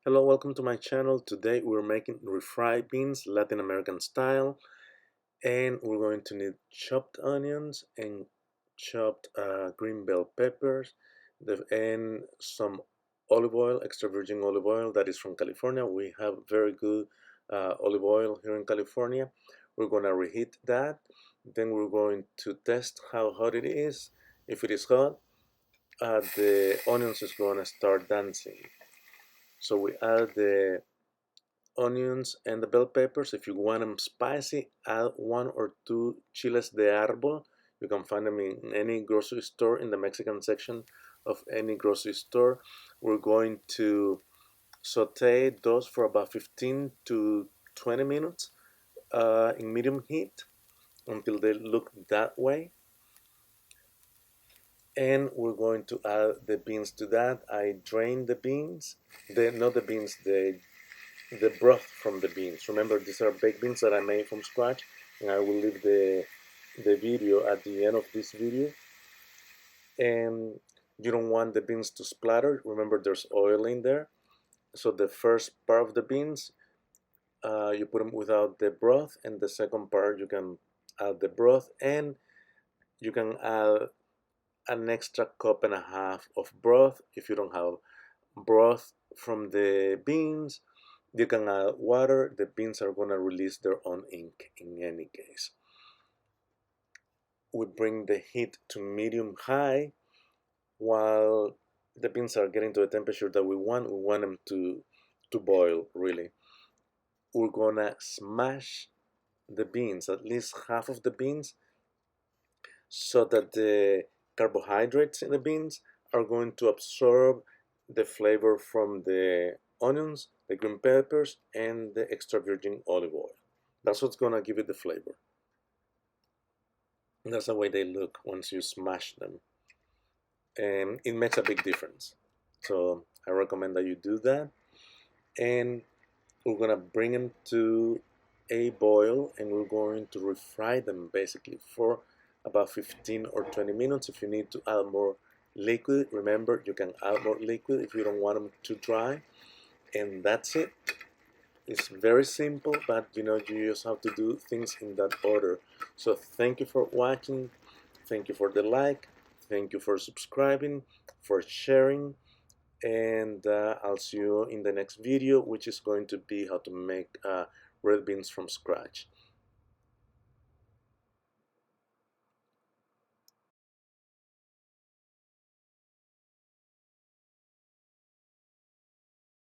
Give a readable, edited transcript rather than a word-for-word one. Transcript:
Hello, welcome to my channel. Today we're making refried beans, Latin American style, and we're going to need chopped onions and chopped green bell peppers, and some olive oil, extra virgin olive oil that is from California. We have very good olive oil here in California. We're going to reheat that. Then we're going to test how hot it is. If it is hot, the onions is going to start dancing. So we add the onions and the bell peppers. If you want them spicy, add 1 or 2 chiles de árbol. You can find them in any grocery store, in the Mexican section of any grocery store. We're going to saute those for about 15 to 20 minutes in medium heat until they look that way. And we're going to add the beans to that. I drain the beans, not the beans, the broth from the beans. Remember, these are baked beans that I made from scratch, and I will leave the video at the end of this video. And you don't want the beans to splatter. Remember, there's oil in there. So the first part of the beans, you put them without the broth, and the second part you can add the broth, and you can add an extra cup and a half of broth. If you don't have broth from the beans, you can add water. The beans are going to release their own ink in any case. We bring the heat to medium high while the beans are getting to the temperature that we want. We want them to boil, really. We're going to smash the beans, at least half of the beans, so that the carbohydrates in the beans are going to absorb the flavor from the onions, the green peppers, and the extra virgin olive oil. That's what's gonna give it the flavor. And that's the way they look once you smash them. And it makes a big difference. So I recommend that you do that. And we're gonna bring them to a boil, and we're going to refry them basically for about 15 or 20 minutes. If you need to add more liquid, remember, you can add more liquid if you don't want them too dry. And that's it. It's very simple, but you just have to do things in that order. So thank you for watching. Thank you for the like. Thank you for subscribing, for sharing. And I'll see you in the next video, which is going to be how to make red beans from scratch.